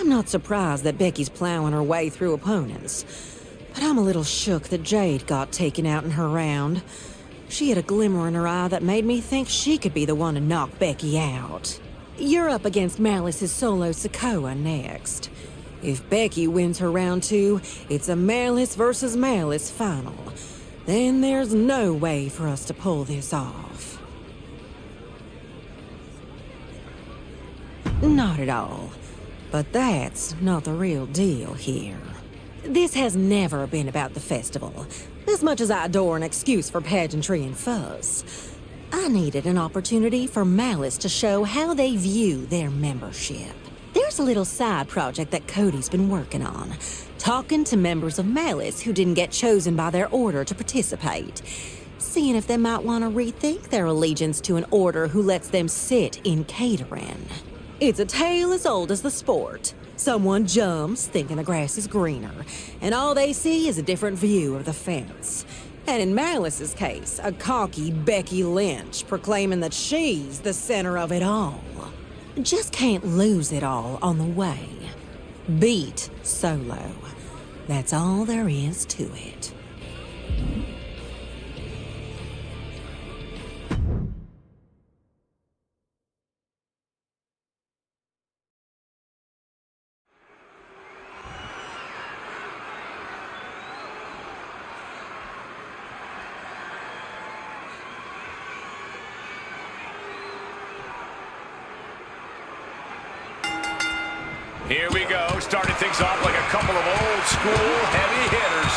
I'm not surprised that Becky's plowing her way through opponents. But I'm a little shook that Jade got taken out in her round. She had a glimmer in her eye that made me think she could be the one to knock Becky out. You're up against Malice's Solo Sikoa next. If Becky wins her round 2, it's a Malice versus Malice final. Then there's no way for us to pull this off. Not at all. But that's not the real deal here. This has never been about the festival. As much as I adore an excuse for pageantry and fuzz, I needed an opportunity for Malice to show how they view their membership. There's a little side project that Cody's been working on, talking to members of Malice who didn't get chosen by their order to participate, seeing if they might want to rethink their allegiance to an order who lets them sit in catering. It's a tale as old as the sport. Someone jumps, thinking the grass is greener, and all they see is a different view of the fence. And in Malice's case, a cocky Becky Lynch proclaiming that she's the center of it all. Just can't lose it all on the way. Beat Solo. That's all there is to it. Here we go, starting things off like a couple of old school heavy hitters.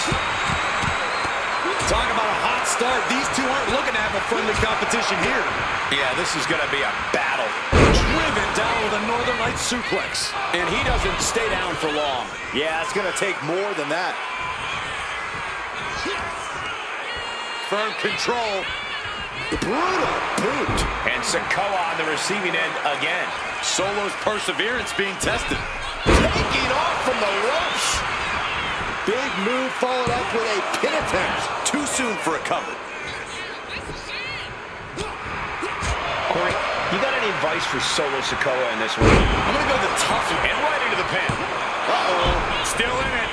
Talk about a hot start. These two aren't looking to have a friendly competition here. Yeah, this is going to be a battle. Driven down with a Northern Lights suplex. And he doesn't stay down for long. Yeah, it's going to take more than that. Firm control. Brutal boot. And Sikoa on the receiving end again. Solo's perseverance being tested. Taking off from the ropes. Big move followed up with a pin attempt. Too soon for a cover. Corey, you got any advice for Solo Sikoa in this one? I'm going to go the tough one. And right into the pin. Uh-oh. Still in it.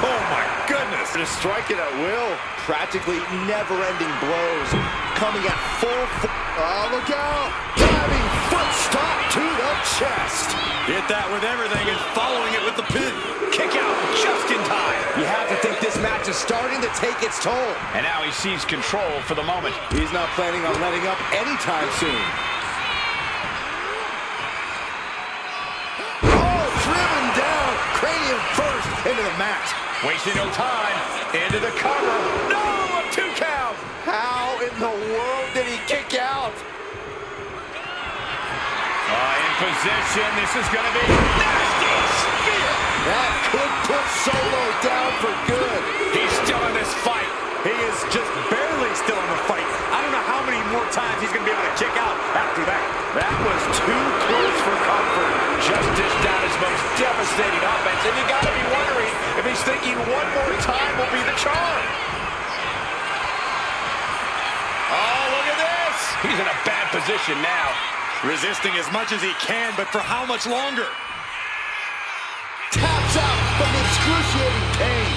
Oh, my goodness. Just striking at will. Practically never-ending blows. Coming at full force. Oh, look out. Diving foot stomp to the chest. Hit that with everything and following it with the pin. Kick out just in time. You have to think this match is starting to take its toll. And now he sees control for the moment. He's not planning on letting up anytime soon. Oh, driven down. Cranium first into the mat. Wasting no time. Into the cover. No, a 2 count. How in the world did he kick out? In position. This is going to be nasty spear. That could put Solo down for good. He's still in this fight. He is just barely still in the fight. I don't know how many more times he's going to be able to kick out after that. That was too close for comfort. Just dished out his most devastating offense. And you got to be wondering if he's thinking one more time will be the charm. Oh, look at this. He's in a bad position now. Resisting as much as he can, but for how much longer? Taps out from the excruciating pain.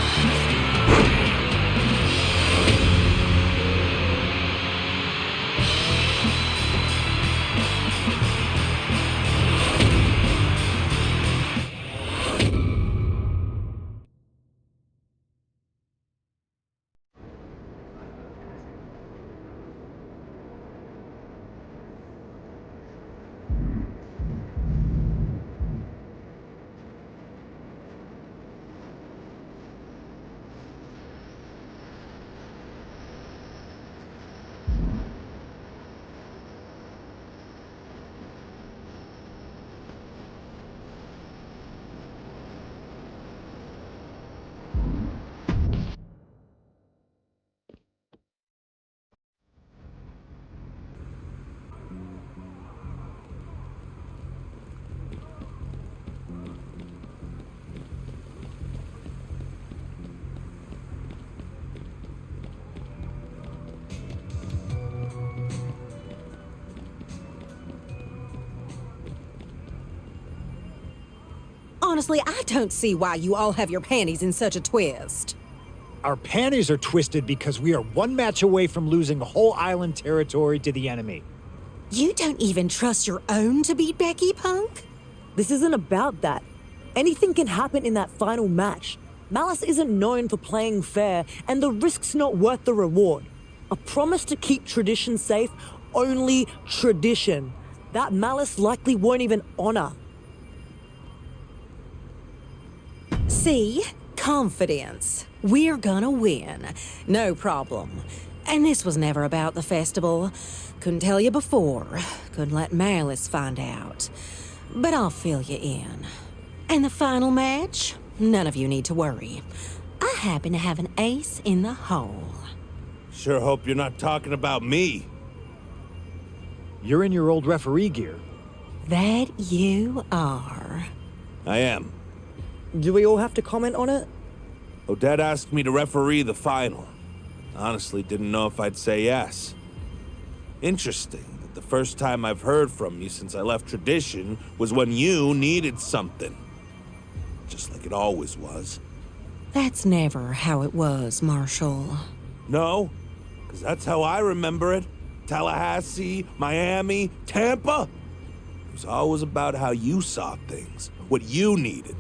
honestly, I don't see why you all have your panties in such a twist. Our panties are twisted because we are one match away from losing whole island territory to the enemy. You don't even trust your own to beat Becky, Punk? This isn't about that. Anything can happen in that final match. Malice isn't known for playing fair, and the risk's not worth the reward. A promise to keep tradition safe, only tradition. That Malice likely won't even honor. See? Confidence. We're gonna win. No problem. And this was never about the festival. Couldn't tell you before. Couldn't let Malice find out. But I'll fill you in. And the final match? None of you need to worry. I happen to have an ace in the hole. Sure hope you're not talking about me. You're in your old referee gear. That you are. I am. Do we all have to comment on it? Odette asked me to referee the final. Honestly, didn't know if I'd say yes. Interesting that the first time I've heard from you since I left Tradition was when you needed something. Just like it always was. That's never how it was, Marshall. No, because that's how I remember it. Tallahassee, Miami, Tampa. It was always about how you saw things, what you needed.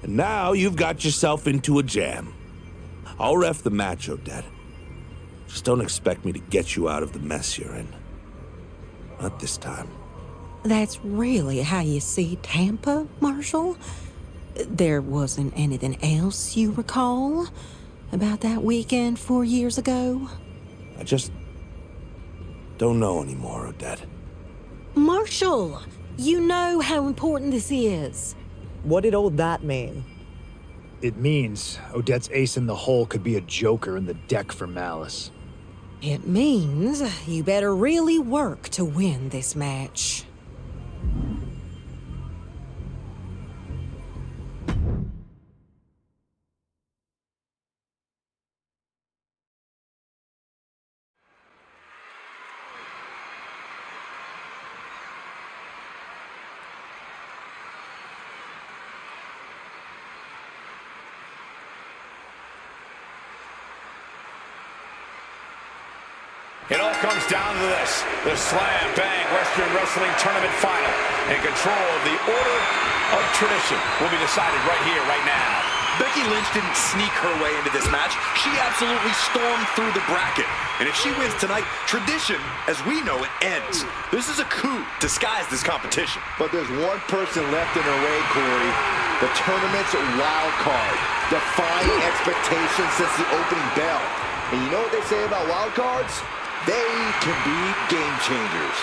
And now you've got yourself into a jam. I'll ref the match, Odette. Just don't expect me to get you out of the mess you're in. Not this time. That's really how you see Tampa, Marshall? There wasn't anything else you recall about that weekend 4 years ago? I just don't know anymore, Odette. Marshall, you know how important this is. What did all that mean? It means Odette's ace in the hole could be a joker in the deck for Malice. It means you better really work to win this match. It all comes down to this, the Slam Bang Western Wrestling Tournament Final. And control of the Order of Tradition will be decided right here, right now. Becky Lynch didn't sneak her way into this match. She absolutely stormed through the bracket. And if she wins tonight, Tradition, as we know it, ends. This is a coup disguised as competition. But there's one person left in her way, Corey. The tournament's wild card. Defying expectations since the opening bell. And you know what they say about wild cards? They can be game changers.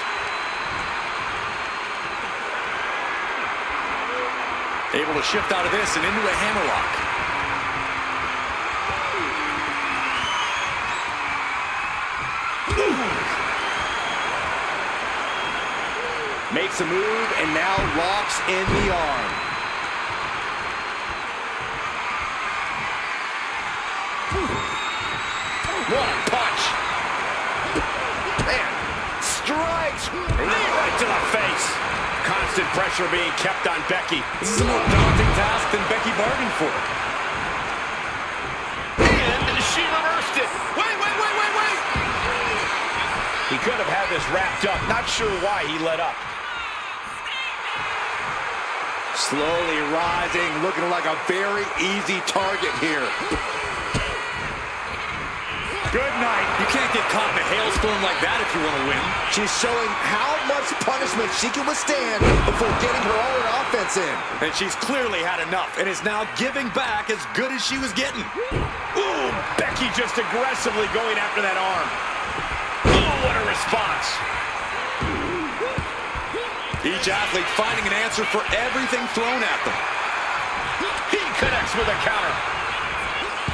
Able to shift out of this and into a hammerlock. Makes a move and now locks in the arm. What a punch! Man, strikes! Knee right to the face! Constant pressure being kept on Becky. This is a more daunting task than Becky bargained for. And she reversed it! Wait! He could have had this wrapped up. Not sure why he let up. Slowly rising, looking like a very easy target here. Good night. You can't get caught in a hailstorm like that if you want to win. She's showing how much punishment she can withstand before getting her own offense in. And she's clearly had enough and is now giving back as good as she was getting. Ooh, Becky just aggressively going after that arm. Ooh, what a response. Each athlete finding an answer for everything thrown at them. He connects with a counter.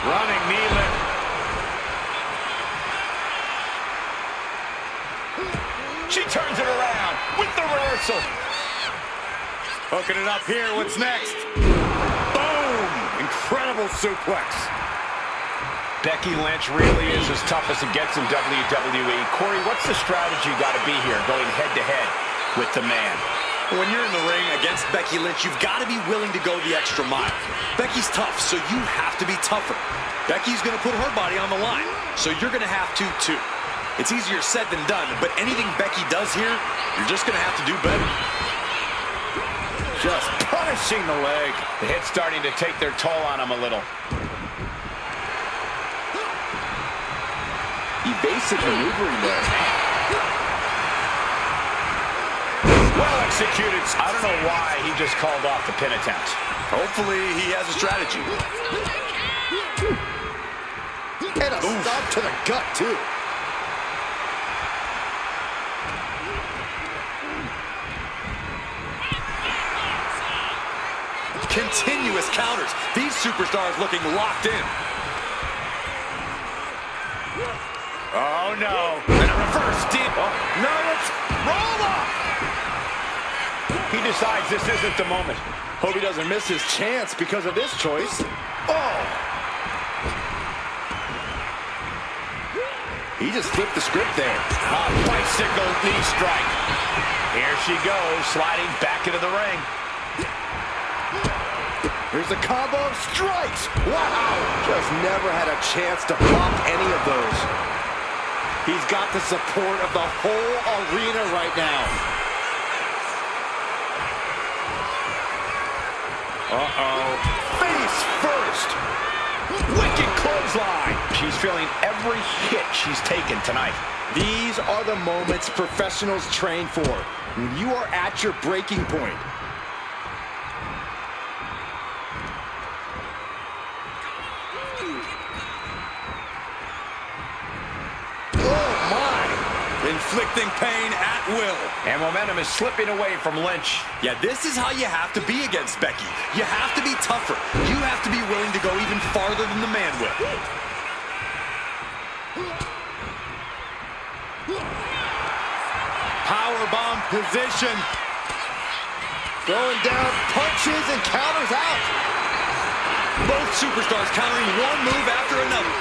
Running knee lift. She turns it around with the reversal. Hooking it up here. What's next? Boom! Incredible suplex. Becky Lynch really is as tough as it gets in WWE. Corey, what's the strategy got to be here going head-to-head with the man? When you're in the ring against Becky Lynch, you've got to be willing to go the extra mile. Becky's tough, so you have to be tougher. Becky's going to put her body on the line, so you're going to have to, too. It's easier said than done, but anything Becky does here, you're just going to have to do better. Just punishing the leg. The hit's starting to take their toll on him a little. Evasive maneuvering there. Well executed. I don't know why he just called off the pin attempt. Hopefully, he has a strategy. And a stop to the gut, too. Continuous counters. These superstars looking locked in. Oh, no. And a reverse deep. Oh, no, it's roll up. He decides this isn't the moment. Hope he doesn't miss his chance because of this choice. Oh! He just flipped the script there. A bicycle knee strike. Here she goes, sliding back into the ring. Here's a combo of strikes. Wow! Just never had a chance to block any of those. He's got the support of the whole arena right now. Uh-oh. Face first. Wicked clothesline. She's feeling every hit she's taken tonight. These are the moments professionals train for. When you are at your breaking point. Inflicting pain at will. And momentum is slipping away from Lynch. Yeah, this is how you have to be against Becky. You have to be tougher. You have to be willing to go even farther than the man will. Powerbomb position. Throwing down punches and counters out. Both superstars countering one move after another.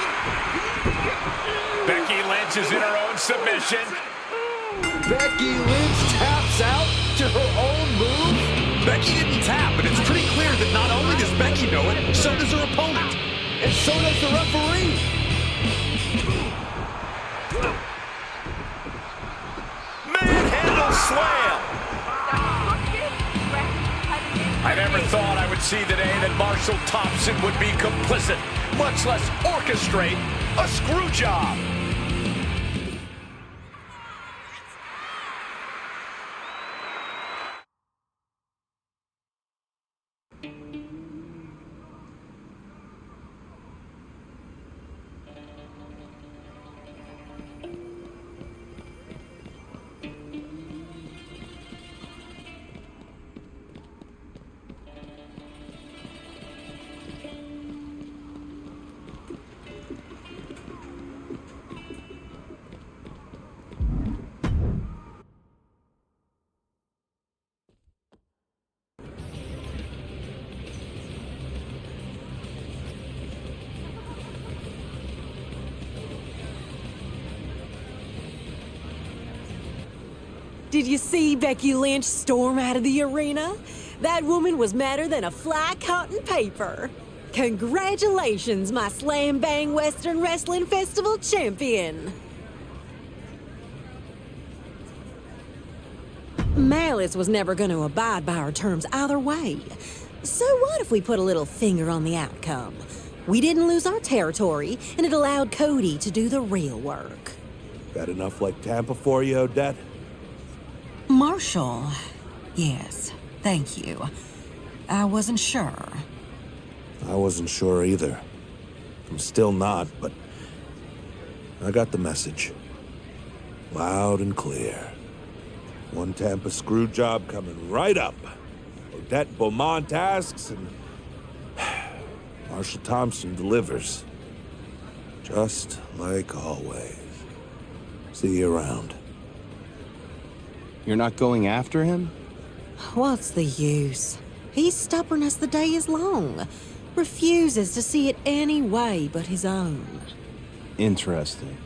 Becky Lynch is in her own submission. Becky Lynch taps out to her own move. Becky didn't tap, but it's pretty clear that not only does Becky know it, so does her opponent. And so does the referee. Manhandle slam. I never thought I would see the day that Marshall Thompson would be complicit, much less orchestrate a screw job. Did you see Becky Lynch storm out of the arena? That woman was madder than a fly caught in paper. Congratulations, my Slam Bang Western Wrestling Festival champion. Malice was never going to abide by our terms either way. So what if we put a little finger on the outcome? We didn't lose our territory, and it allowed Cody to do the real work. That enough like Tampa for you, Odette? Marshall, yes, thank you. I wasn't sure. I wasn't sure either. I'm still not, but I got the message. Loud and clear. One Tampa screw job coming right up. Odette Beaumont asks, and Marshall Thompson delivers. Just like always. See you around. You're not going after him? What's the use? He's stubborn as the day is long. Refuses to see it any way but his own. Interesting.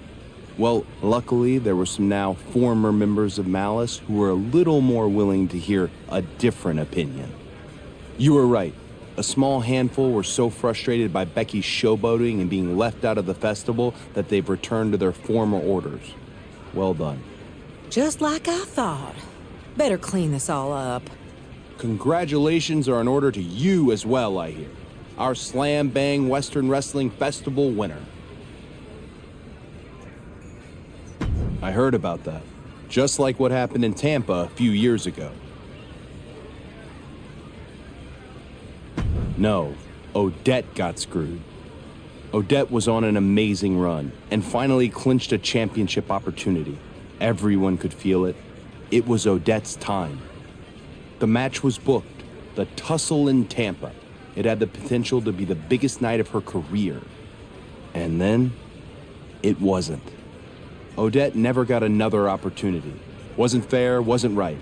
Well, luckily, there were some now former members of Malice who were a little more willing to hear a different opinion. You were right. A small handful were so frustrated by Becky's showboating and being left out of the festival that they've returned to their former orders. Well done. Just like I thought. Better clean this all up. Congratulations are in order to you as well, I hear. Our Slam Bang Western Wrestling Festival winner. I heard about that. Just like what happened in Tampa a few years ago. No, Odette got screwed. Odette was on an amazing run and finally clinched a championship opportunity. Everyone could feel it. It was Odette's time. The match was booked, the tussle in Tampa. It had the potential to be the biggest night of her career. And then, it wasn't. Odette never got another opportunity. Wasn't fair, wasn't right.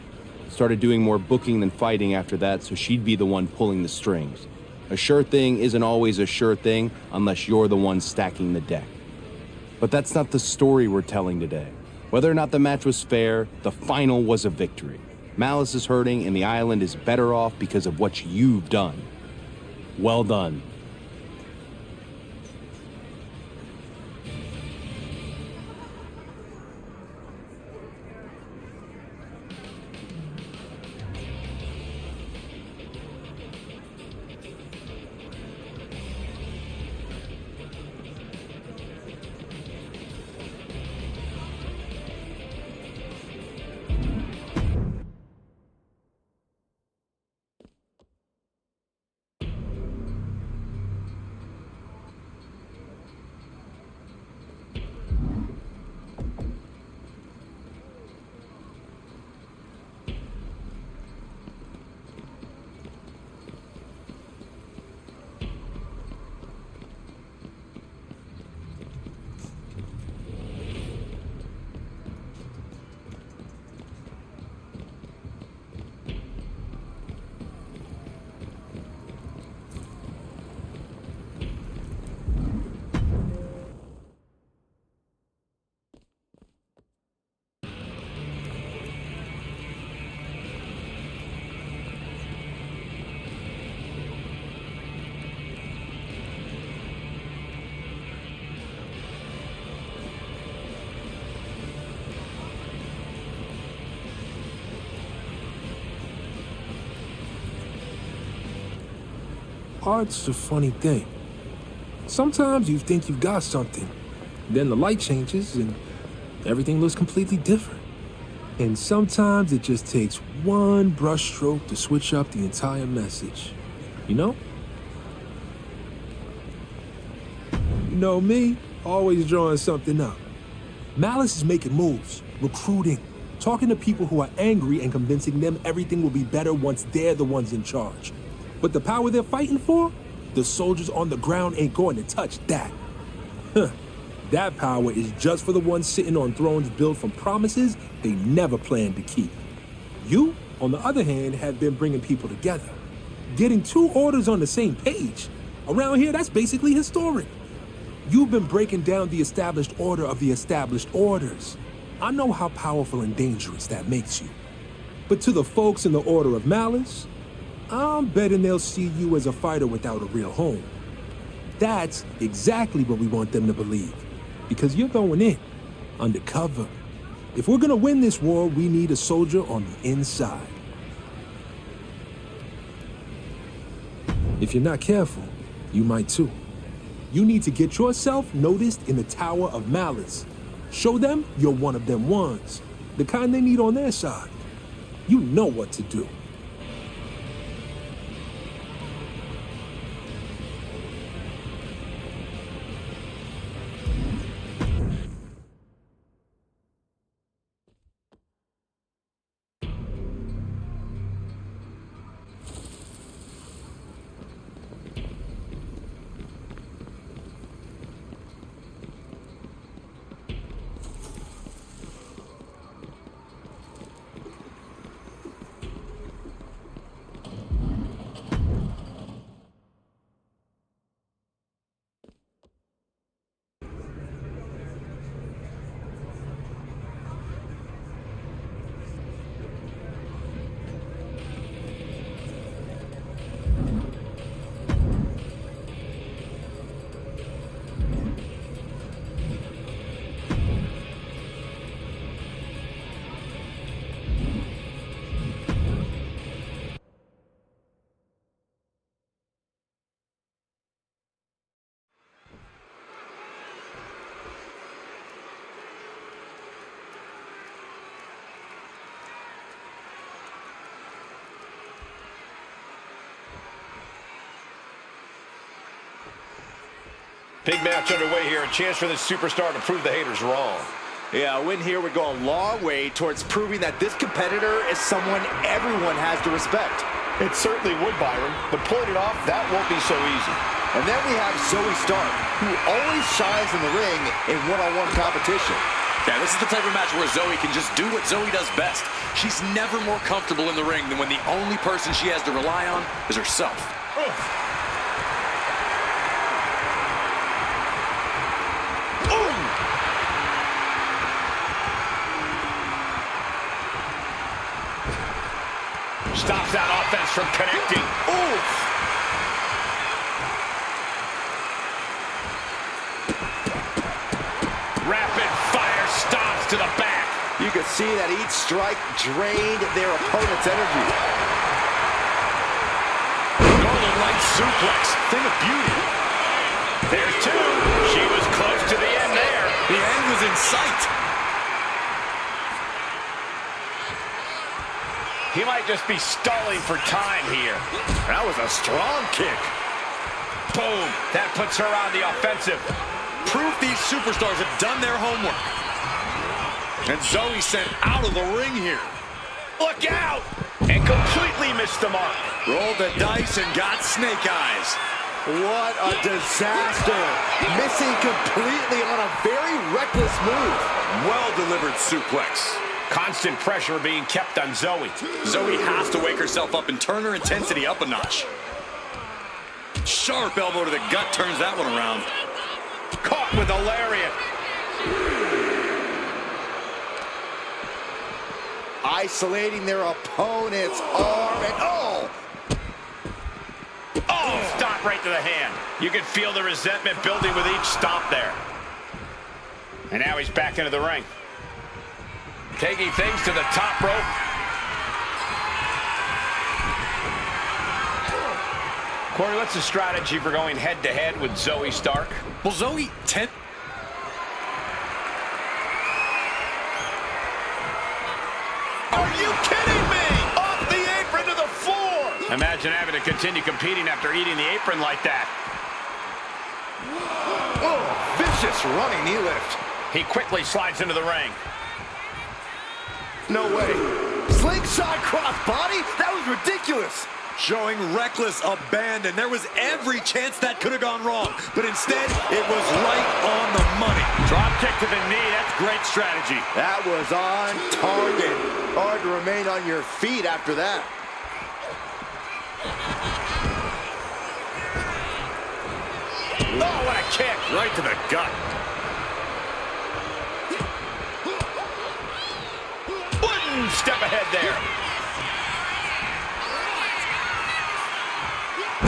Started doing more booking than fighting after that, so she'd be the one pulling the strings. A sure thing isn't always a sure thing unless you're the one stacking the deck. But that's not the story we're telling today. Whether or not the match was fair, the final was a victory. Malice is hurting and the island is better off because of what you've done. Well done. Art's a funny thing. Sometimes you think you've got something, then the light changes and everything looks completely different. And sometimes it just takes one brushstroke to switch up the entire message. You know? You know me, always drawing something up. Malice is making moves, recruiting, talking to people who are angry and convincing them everything will be better once they're the ones in charge. But the power they're fighting for, the soldiers on the ground ain't going to touch that. That power is just for the ones sitting on thrones built from promises they never planned to keep. You, on the other hand, have been bringing people together. Getting two orders on the same page. Around here, that's basically historic. You've been breaking down the established order of the established orders. I know how powerful and dangerous that makes you. But to the folks in the Order of Malice, I'm betting they'll see you as a fighter without a real home. That's exactly what we want them to believe. Because you're going in, undercover. If we're gonna win this war, we need a soldier on the inside. If you're not careful, you might too. You need to get yourself noticed in the Tower of Malice. Show them you're one of them ones, the kind they need on their side. You know what to do. Big match underway here. A chance for this superstar to prove the haters wrong. Yeah, a win here would go a long way towards proving that this competitor is someone everyone has to respect. It certainly would, Byron, but pulling it off, that won't be so easy. And then we have Zoe Stark, who always shines in the ring in one-on-one competition. Yeah, this is the type of match where Zoe can just do what Zoe does best. She's never more comfortable in the ring than when the only person she has to rely on is herself. Stops that offense from connecting. Oof! Rapid fire stomps to the back. You can see that each strike drained their opponent's energy. Northern Light suplex. Thing of beauty. There's two. She was close to the end there. The end was in sight. He might just be stalling for time here. That was a strong kick. Boom. That puts her on the offensive. Proof these superstars have done their homework. And Zoe sent out of the ring here. Look out! And completely missed the mark. Rolled the dice and got snake eyes. What a disaster. Missing completely on a very reckless move. Well-delivered suplex. Constant pressure being kept on Zoe. Zoe has to wake herself up and turn her intensity up a notch. Sharp elbow to the gut turns that one around. Caught with a lariat. Isolating their opponent's arm and Oh, stomp right to the hand. You can feel the resentment building with each stomp there. And now he's back into the ring. Taking things to the top rope. Corey, what's the strategy for going head-to-head with Zoe Stark? Well, Zoe Are you kidding me? Off the apron to the floor! Imagine having to continue competing after eating the apron like that. oh, vicious running knee lift. He quickly slides into the ring. No way. Slingshot crossbody? That was ridiculous. showing reckless abandon. There was every chance that could have gone wrong, but instead, it was right on the money. Drop kick to the knee, that's great strategy. That was on target. Hard to remain on your feet after that. Oh, what a kick. Right to the gut. One step ahead there.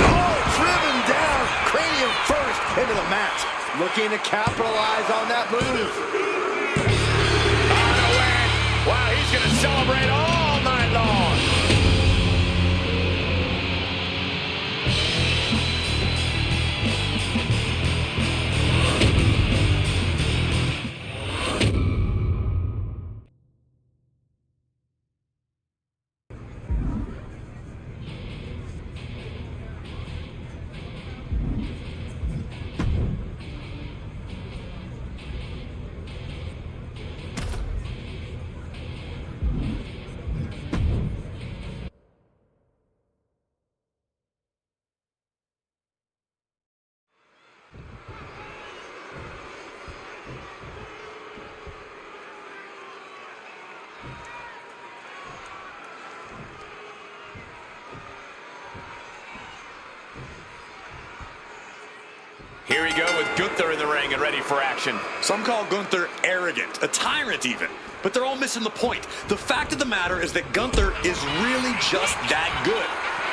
Oh, driven down. Cranium first into the mat. Looking to capitalize on that move. On a win. Wow, he's going to celebrate all night long. Here we go with Gunther in the ring and ready for action. Some call Gunther arrogant, a tyrant even, but they're all missing the point. The fact of the matter is that Gunther is really just that good.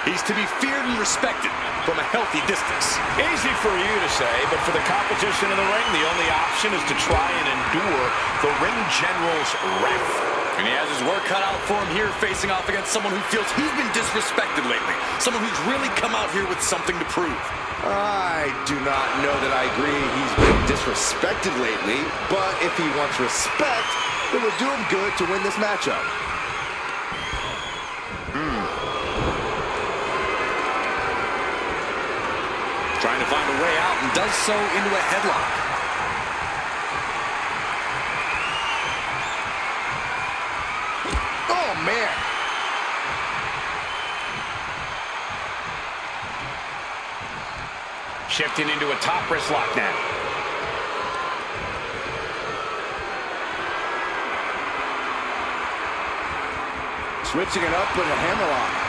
He's to be feared and respected from a healthy distance. Easy for you to say, but for the competition in the ring, the only option is to try and endure the ring general's wrath. And he has his work cut out for him here, facing off against someone who feels he's been disrespected lately. Someone who's really come out here with something to prove. I do not know that I agree he's been disrespected lately, but if he wants respect, it would do him good to win this matchup. Trying to find a way out and does so into a headlock. Oh, man. Shifting into a top wrist lock now. Switching it up with a hammerlock.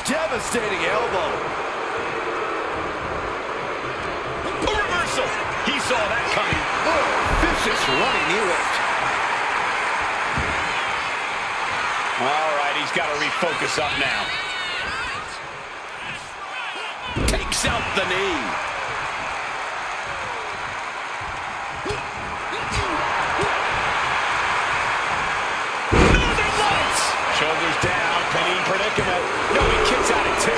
Devastating elbow. A reversal. He saw that coming. Oh, vicious running knee lift. All right, he's got to refocus up now. Takes out the knee. Northern Lights. Shoulders down, pinning predicament. No, he kicks out at 2.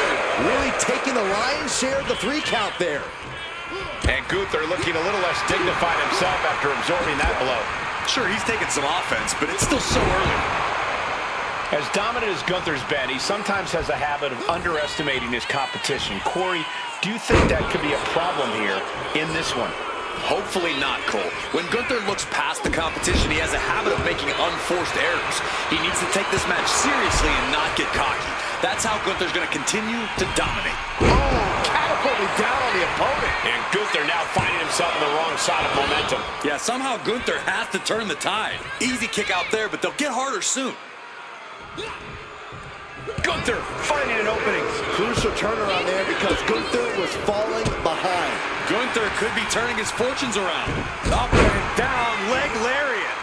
Really taking the lion's share of the 3 count there. And Gunther looking a little less dignified himself after absorbing that blow. Sure, he's taking some offense, but it's still so early. As dominant as Gunther's been, he sometimes has a habit of underestimating his competition. Corey, do you think that could be a problem here in this one? Hopefully not, Cole. When Gunther looks past the competition, he has a habit of making unforced errors. He needs to take this match seriously and not get cocky. That's how Gunther's going to continue to dominate. Oh, catapulting down on the opponent. And Gunther now finding himself on the wrong side of momentum. Yeah, somehow Gunther has to turn the tide. Easy kick out there, but they'll get harder soon. Gunther finding an opening. Crucial turnaround there because Gunther was falling behind. Gunther could be turning his fortunes around. Up and down, leg lariat.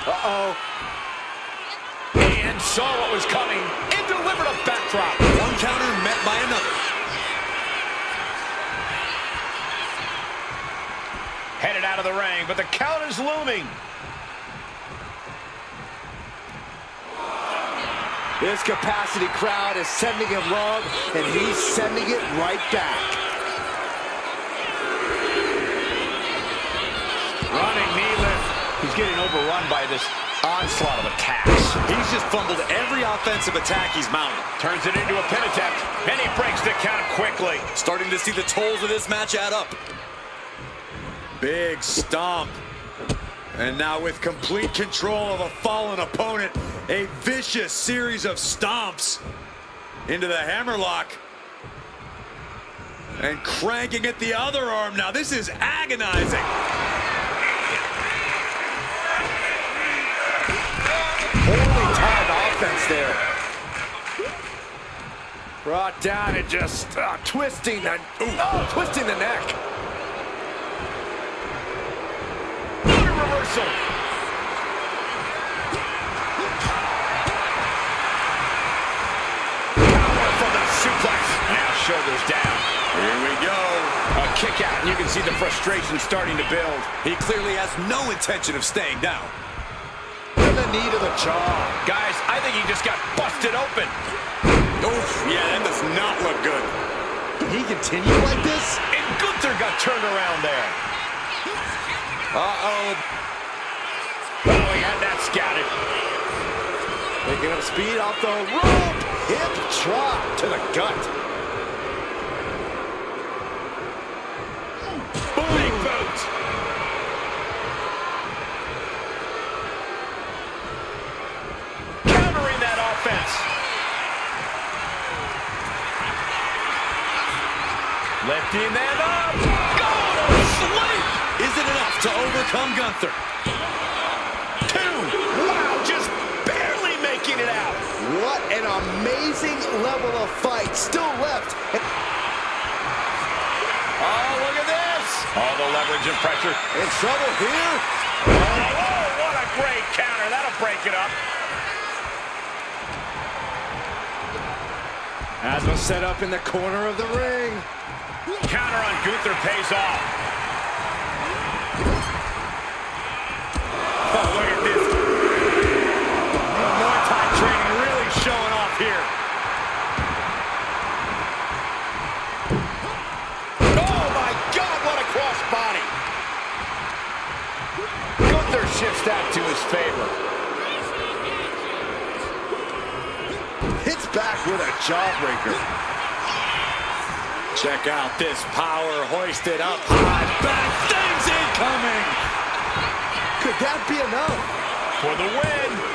Uh-oh. And saw what was coming and delivered a backdrop. One counter met by another. Headed out of the ring, but the count is looming. This capacity crowd is sending him love, and he's sending it right back. Running knee lift. He's getting overrun by this onslaught of attacks. He's just fumbled every offensive attack he's mounted. Turns it into a pin attempt, and he breaks the count quickly. Starting to see the tolls of this match add up. Big stomp. And now with complete control of a fallen opponent, a vicious series of stomps into the hammerlock. And cranking at the other arm now. This is agonizing. Poorly timed offense there. Brought down and just twisting the neck. Reversal. Power from the suplex. Now shoulders down. Here we go. A kick out, and you can see the frustration starting to build. He clearly has no intention of staying down. And the knee to the jaw. Guys, I think he just got busted open. Oof, yeah, that does not look good. Can he continue like this? And Gunther got turned around there. Uh-oh. Oh, he had that scouted. Picking up speed off the rope. Hip drop to the gut. Big boot. Countering that offense. Lifting them up. Go to sleep. Is it enough to overcome Gunther? 2. Wow, just barely making it out. What an amazing level of fight still left. Oh, look at this. All the leverage and pressure. In trouble here. Oh, what a great counter. That'll break it up. Asma set up in the corner of the ring. Counter on Gunther pays off. Oh, look at this. Muay Thai training really showing off here. Oh, my God, what a cross body. shifts that to his favor. Hits back with a jawbreaker. Check out this power hoisted up high. Back things incoming. Could that be enough? For the win.